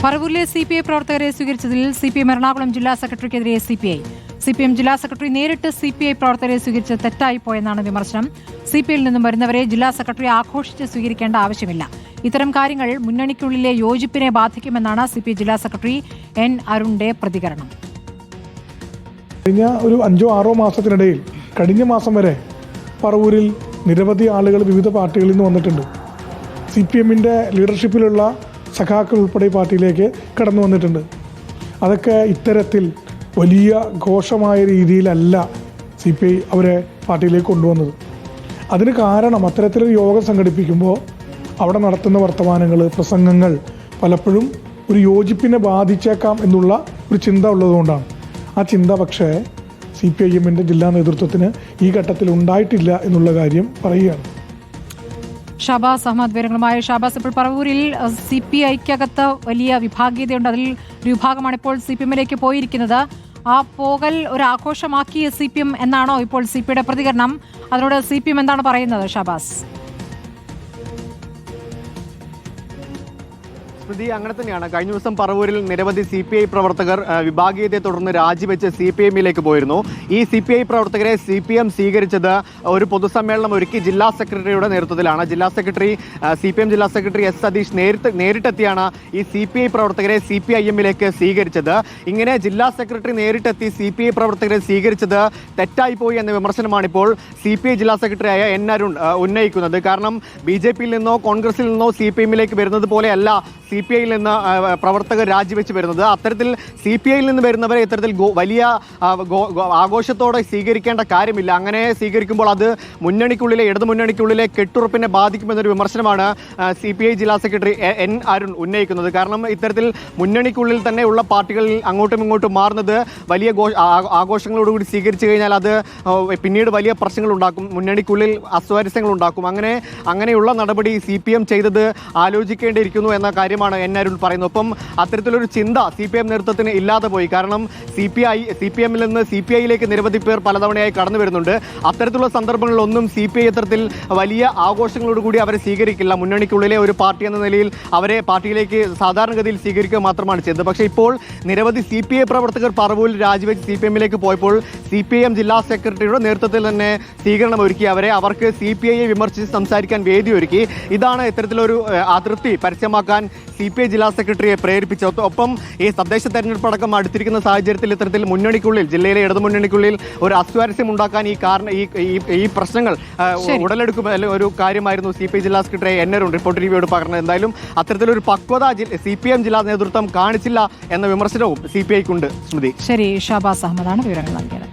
പറവൂരിലെ CPI പ്രവർത്തകരെ സ്വീകരിച്ചതിൽ CPM Ernakulam ജില്ലാ സെക്രട്ടറിക്കെതിരെ CPM ജില്ലാ സെക്രട്ടറി നേരിട്ട് CPI പ്രവർത്തകരെ സ്വീകരിച്ച് തെറ്റായിപ്പോയെന്നാണ് വിമർശനം. CPIയിൽ നിന്നും വരുന്നവരെ ജില്ലാ സെക്രട്ടറി ആഘോഷിച്ച് സ്വീകരിക്കേണ്ട ആവശ്യമില്ല. ഇത്തരം കാര്യങ്ങൾ മുന്നണിക്കുള്ളിലെ യോജിപ്പിനെ ബാധിക്കുമെന്നാണ് CPI ജില്ലാ സെക്രട്ടറി N. അരുണിന്റെ പ്രതികരണം. കഴിഞ്ഞ ഒരു 5-6 മാസത്തിനിടയിൽ കഴിഞ്ഞ മാസം വരെ പറവൂരിൽ നിരവധി ആളുകൾ വിവിധ പാർട്ടികളിൽ നിന്ന് വന്നിട്ടുണ്ട്. CPMന്റെ ലീഡർഷിപ്പിലുള്ള സഖാക്കൾ ഉൾപ്പെടെ പാർട്ടിയിലേക്ക് കടന്നു വന്നിട്ടുണ്ട്. അതൊക്കെ ഇത്തരത്തിൽ വലിയ ഘോഷമായ രീതിയിലല്ല CPI അവരെ പാർട്ടിയിലേക്ക് കൊണ്ടുവന്നത്. അതിന് കാരണം അത്തരത്തിലൊരു യോഗം സംഘടിപ്പിക്കുമ്പോൾ അവിടെ നടത്തുന്ന വർത്തമാനങ്ങൾ, പ്രസംഗങ്ങൾ പലപ്പോഴും ഒരു യോജിപ്പിനെ ബാധിച്ചേക്കാം എന്നുള്ള ഒരു ചിന്ത ഉള്ളതുകൊണ്ടാണ്. ആ ചിന്ത പക്ഷേ CPIMന്റെ ജില്ലാ നേതൃത്വത്തിന് ഈ ഘട്ടത്തിൽ ഉണ്ടായിട്ടില്ല എന്നുള്ള കാര്യം പറയുകയാണ്. ഷാബാസ് അഹമ്മദ് വിവരങ്ങളുമായി. ഷാബാസ്, ഇപ്പോൾ പറവൂരിൽ CPIക്കകത്ത് വലിയ വിഭാഗീയതയുണ്ട്. അതിൽ ഒരു വിഭാഗമാണ് ഇപ്പോൾ CPMലേക്ക് പോയിരിക്കുന്നത്. ആ പോകൽ ഒരു ആഘോഷമാക്കിയ CPM എന്നാണോ ഇപ്പോൾ CPIയുടെ പ്രതികരണം? അതിനോട് CPM എന്താണ് പറയുന്നത്? ഷാബാസ്. സ്മൃതി, അങ്ങനെ തന്നെയാണ്. കഴിഞ്ഞ ദിവസം പറവൂരിൽ നിരവധി CPI പ്രവർത്തകർ വിഭാഗീയതയെ തുടർന്ന് രാജിവെച്ച് CPMയിലേക്ക് പോയിരുന്നു. ഈ CPI പ്രവർത്തകരെ CPM സ്വീകരിച്ചത് ഒരു പൊതുസമ്മേളനം ഒരുക്കി ജില്ലാ സെക്രട്ടറിയുടെ നേതൃത്വത്തിലാണ്. ജില്ലാ സെക്രട്ടറി CPM ജില്ലാ സെക്രട്ടറി S. സതീഷ് നേരിട്ടെത്തിയാണ് ഈ CPI പ്രവർത്തകരെ CPIMലേക്ക് സ്വീകരിച്ചത്. ഇങ്ങനെ ജില്ലാ സെക്രട്ടറി നേരിട്ടെത്തി CPI പ്രവർത്തകരെ സ്വീകരിച്ചത് തെറ്റായിപ്പോയി എന്ന വിമർശനമാണ് ഇപ്പോൾ CPI ജില്ലാ സെക്രട്ടറിയായ N. അരുൺ ഉന്നയിക്കുന്നത്. കാരണം BJPയിൽ നിന്നോ കോൺഗ്രസിൽ നിന്നോ CPMയിലേക്ക് വരുന്നത് പോലെയല്ല CPIയിൽ നിന്ന് പ്രവർത്തകർ രാജിവെച്ച് വരുന്നത്. അത്തരത്തിൽ CPIയിൽ നിന്ന് വരുന്നവരെ ഇത്തരത്തിൽ വലിയ ആഘോഷത്തോടെ സ്വീകരിക്കേണ്ട കാര്യമില്ല. അങ്ങനെ സ്വീകരിക്കുമ്പോൾ അത് മുന്നണിക്കുള്ളിലെ ഇടതു മുന്നണിക്കുള്ളിലെ കെട്ടുറപ്പിനെ ബാധിക്കുമെന്നൊരു വിമർശനമാണ് CPI ജില്ലാ സെക്രട്ടറി N. അരുൺ ഉന്നയിക്കുന്നത്. കാരണം ഇത്തരത്തിൽ മുന്നണിക്കുള്ളിൽ തന്നെ ഉള്ള പാർട്ടികളിൽ അങ്ങോട്ടും ഇങ്ങോട്ടും മാറുന്നത് വലിയ ആഘോഷങ്ങളോടുകൂടി സ്വീകരിച്ചു കഴിഞ്ഞാൽ അത് പിന്നീട് വലിയ പ്രശ്നങ്ങൾ ഉണ്ടാക്കും, മുന്നണിക്കുള്ളിൽ അസ്വാരസ്യങ്ങൾ ഉണ്ടാക്കും. അങ്ങനെയുള്ള നടപടി CPM ചെയ്തത് ആലോചിക്കേണ്ടിയിരിക്കുന്നു എന്ന കാര്യമാണ് N. അരുൺ പറയുന്നത്. ഒപ്പം അത്തരത്തിലൊരു ചിന്ത CPM നേതൃത്വത്തിന് ഇല്ലാതെ പോയി. കാരണം CPMൽ നിന്ന് CPIയിലേക്ക് നിരവധി പേർ പലതവണയായി കടന്നു വരുന്നുണ്ട്. അത്തരത്തിലുള്ള സന്ദർഭങ്ങളിലൊന്നും CPI ഇത്തരത്തിൽ വലിയ ആഘോഷങ്ങളോടുകൂടി അവരെ സ്വീകരിക്കില്ല. മുന്നണിക്കുള്ളിലെ ഒരു പാർട്ടി എന്ന നിലയിൽ അവരെ പാർട്ടിയിലേക്ക് സാധാരണഗതിയിൽ സ്വീകരിക്കുക മാത്രമാണ് ചെയ്തത്. പക്ഷേ ഇപ്പോൾ നിരവധി CPI പ്രവർത്തകർ പറവൂരിൽ രാജിവെച്ച് CPMയിലേക്ക് പോയപ്പോൾ CPIM ജില്ലാ സെക്രട്ടറിയുടെ നേതൃത്വത്തിൽ തന്നെ സ്വീകരണം ഒരുക്കി. അവർക്ക് CPIയെ വിമർശിച്ച് സംസാരിക്കാൻ വേദി ഒരുക്കി. ഇതാണ് ഇത്തരത്തിലൊരു അതൃപ്തി പരസ്യമാക്കാൻ CPI ജില്ലാ സെക്രട്ടറിയെ പ്രേരിപ്പിച്ചത്. ഒപ്പം ഈ തദ്ദേശ തെരഞ്ഞെടുപ്പ് അടക്കം അടുത്തിരിക്കുന്ന സാഹചര്യത്തിൽ ഇത്തരത്തിൽ മുന്നണിക്കുള്ളിൽ, ജില്ലയിലെ ഇടതു മുന്നണിക്കുള്ളിൽ ഒരു അസ്വാരസ്യം ഉണ്ടാക്കാൻ ഈ പ്രശ്നങ്ങൾ ഉടലെടുക്കും ഒരു കാര്യമായിരുന്നു CPI ജില്ലാ സെക്രട്ടറി N. അരുൺ റിപ്പോർട്ടർ ടിവിയോട് പറഞ്ഞത്. എന്തായാലും അത്തരത്തിലൊരു പക്വത CPM ജില്ലാ നേതൃത്വം കാണിച്ചില്ല എന്ന വിമർശനവും CPIക്കുണ്ട്. സ്മൃതി. ശരി, ഷാബാസ് അഹമ്മദാണ് വിവരങ്ങൾ നൽകിയത്.